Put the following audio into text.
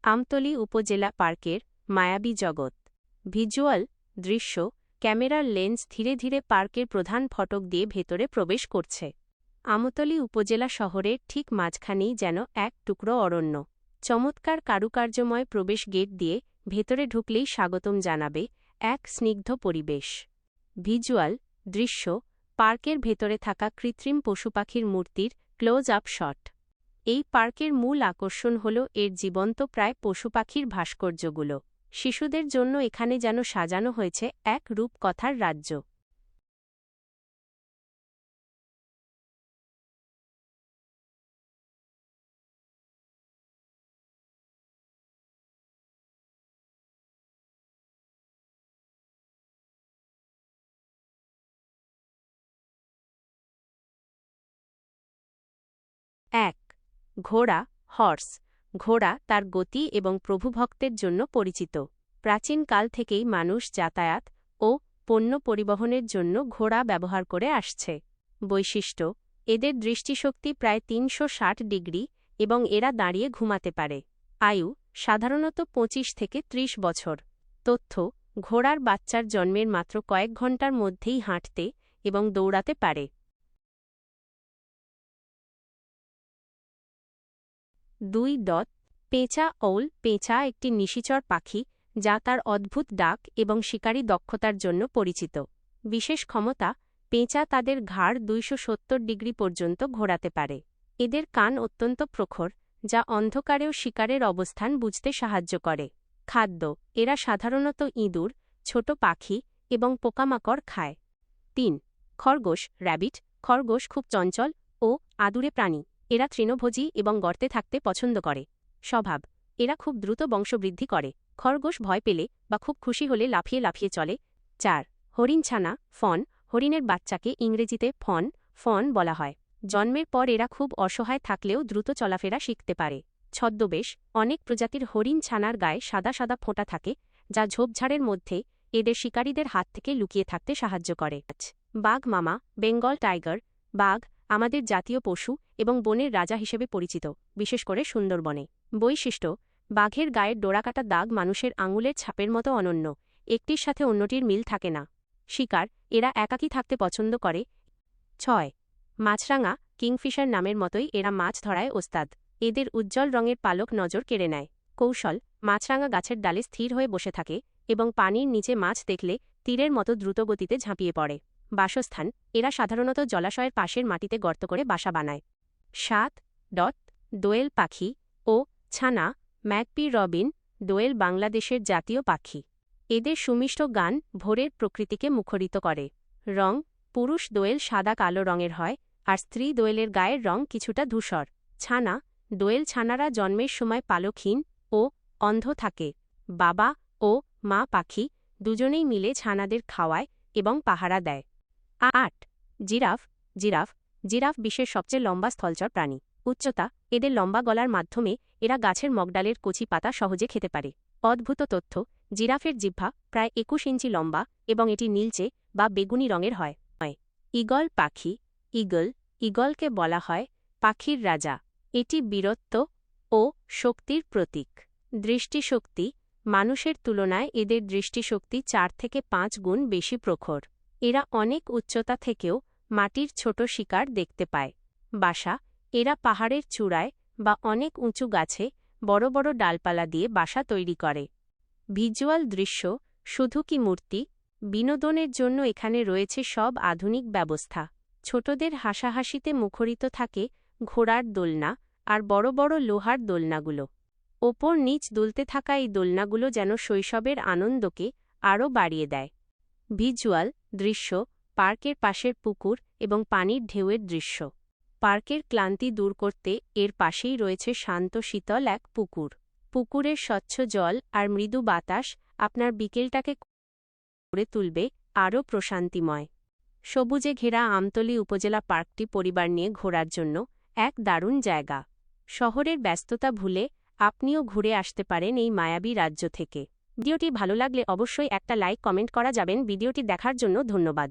আমতলী উপজেলা পার্কের মায়াবী জগৎ। ভিজুয়াল দৃশ্য, ক্যামেরার লেন্স ধীরে ধীরে পার্কের প্রধান ফটক দিয়ে ভেতরে প্রবেশ করছে। আমতলী উপজেলা শহরের ঠিক মাঝখানেই যেন এক টুকরো অরণ্য। চমৎকার কারুকার্যময় প্রবেশ গেট দিয়ে ভেতরে ঢুকলেই স্বাগতম জানাবে এক স্নিগ্ধ পরিবেশ। ভিজুয়াল দৃশ্য, পার্কের ভেতরে থাকা কৃত্রিম পশুপাখির মূর্তির ক্লোজ আপ শট। এই পার্কের মূল আকর্ষণ হল এর জীবন্ত প্রায় পশুপাখির ভাস্কর্যগুলো। শিশুদের জন্য এখানে যেন সাজানো হয়েছে এক রূপকথার রাজ্য। এক, ঘোড়া হর্স। ঘোড়া তার গতি এবং প্রভুভক্তের জন্য পরিচিত। প্রাচীনকাল থেকেই মানুষ যাতায়াত ও পণ্য পরিবহনের জন্য ঘোড়া ব্যবহার করে আসছে। বৈশিষ্ট্য: এদের দৃষ্টিশক্তি প্রায় ৩৬০ ডিগ্রি এবং এরা দাঁড়িয়ে ঘুমাতে পারে। আয়ু সাধারণত ২৫ থেকে ৩০ বছর। তথ্য: ঘোড়ার বাচ্চার জন্মের মাত্র কয়েক ঘন্টার মধ্যেই হাঁটতে এবং দৌড়াতে পারে। ২. পেঁচা ওল। পেঁচা একটি নিশিচর পাখি যা তার অদ্ভুত ডাক এবং শিকারী দক্ষতার জন্য পরিচিত। বিশেষ ক্ষমতা: পেঁচা তাদের ঘাড় ২৭০ ডিগ্রি পর্যন্ত ঘোরাতে পারে। এদের কান অত্যন্ত প্রখর, যা অন্ধকারেও শিকারের অবস্থান বুঝতে সাহায্য করে। খাদ্য: এরা সাধারণত ইঁদুর, ছোট পাখি এবং পোকামাকড় খায়। ৩. খরগোশ র্যাবিট। খরগোশ খুব চঞ্চল ও আদুরে প্রাণী। এরা তৃণভোজী এবং গর্তে থাকতে পছন্দ করে। স্বভাব: এরা খুব দ্রুত বংশবৃদ্ধি করে। খরগোশ ভয় পেলে বা খুব খুশি হলে লাফিয়ে লাফিয়ে চলে। ৪. হরিণছানা ফন। হরিণের বাচ্চাকে ইংরেজিতে ফন বলা হয়। জন্মের পর এরা খুব অসহায় থাকলেও দ্রুত চলাফেরা শিখতে পারে। ছদ্মবেশ: অনেক প্রজাতির হরিণ ছানার গায়ে সাদা সাদা ফোঁটা থাকে, যা ঝোপঝাড়ের মধ্যে এদের শিকারীদের হাত থেকে লুকিয়ে থাকতে সাহায্য করে। বাঘ মামা বেঙ্গল টাইগার। বাঘ আমাদের জাতীয় পশু এবং বনের রাজা হিসেবে পরিচিত, বিশেষ করে সুন্দরবনে। বৈশিষ্ট্য: বাঘের গায়ের ডোরাকাটা দাগ মানুষের আঙুলের ছাপের মতো অনন্য, একটির সাথে অন্যটির মিল থাকে না। শিকার: এরা একাকী থাকতে পছন্দ করে। ৬. মাছরাঙা কিংফিশার। নামের মতোই এরা মাছ ধরায় ওস্তাদ। এদের উজ্জ্বল রঙের পালক নজর কেড়ে নেয়। কৌশল: মাছরাঙা গাছের ডালে স্থির হয়ে বসে থাকে এবং পানির নিচে মাছ দেখলে তীরের মতো দ্রুতগতিতে ঝাঁপিয়ে পড়ে। বাসস্থান: এরা সাধারণত জলাশয়ের পাশের মাটিতে গর্ত করে বাসা বানায়। ৭. দোয়েল পাখি ও ছানা ম্যাকপি রবিন। দোয়েল বাংলাদেশের জাতীয় পাখি। এদের সুমিষ্ট গান ভোরের প্রকৃতিকে মুখরিত করে। রং: পুরুষ দোয়েল সাদা কালো রঙের হয়, আর স্ত্রী দোয়েলের গায়ের রং কিছুটা ধূসর। ছানা: দোয়েল ছানারা জন্মের সময় পালকহীন ও অন্ধ থাকে। বাবা ও মা পাখি দুজনেই মিলে ছানাদের খাওয়ায় এবং পাহারা দেয়। ৮. জিরাফ বিশ্বের সবচেয়ে লম্বা স্থলচর প্রাণী। উচ্চতা: এদের লম্বা গলার মাধ্যমে এরা গাছের মগডালের কচি পাতা সহজে খেতে পারে। অদ্ভুত তথ্য: জিরাফের জিহ্বা প্রায় ২১ ইঞ্চি লম্বা এবং এটি নীলচে বা বেগুনি রঙের হয়। ঈগল পাখি। ঈগলকে বলা হয় পাখির রাজা। এটি বীরত্ব ও শক্তির প্রতীক। দৃষ্টিশক্তি: মানুষের তুলনায় এদের দৃষ্টিশক্তি ৪ থেকে ৫ গুণ বেশি প্রখর। এরা অনেক উচ্চতা থেকেও মাটির ছোট শিকার দেখতে পায়। বাসা: এরা পাহাড়ের চূড়ায় বা অনেক উঁচু গাছে বড় বড় ডালপালা দিয়ে বাসা তৈরি করে। ভিজুয়াল দৃশ্য, শুধু কি মূর্তি, বিনোদনের জন্য এখানে রয়েছে সব আধুনিক ব্যবস্থা। ছোটদের হাসাহাসিতে মুখরিত থাকে ঘোড়ার দোলনা আর বড় বড় লোহার দোলনাগুলো। ওপর নিচ দুলতে থাকা এই দোলনাগুলো যেন শৈশবের আনন্দকে আরও বাড়িয়ে দেয়। ভিজুয়াল দৃশ্য, পার্কের পাশের পুকুর এবং পানির ঢেউয়ের দৃশ্য। পার্কের ক্লান্তি দূর করতে এর পাশেই রয়েছে শান্ত শীতল এক পুকুর। পুকুরের স্বচ্ছ জল আর মৃদু বাতাস আপনার বিকেলটাকে করে তুলবে আরও প্রশান্তিময়। সবুজে ঘেরা আমতলী উপজেলা পার্কটি পরিবার নিয়ে ঘোরার জন্য এক দারুণ জায়গা। শহরের ব্যস্ততা ভুলে আপনিও ঘুরে আসতে পারেন এই মায়াবী রাজ্য থেকে। ভিডিওটি ভালো লাগলে অবশ্যই একটা লাইক কমেন্ট করা যাবেন। ভিডিওটি দেখার জন্য ধন্যবাদ।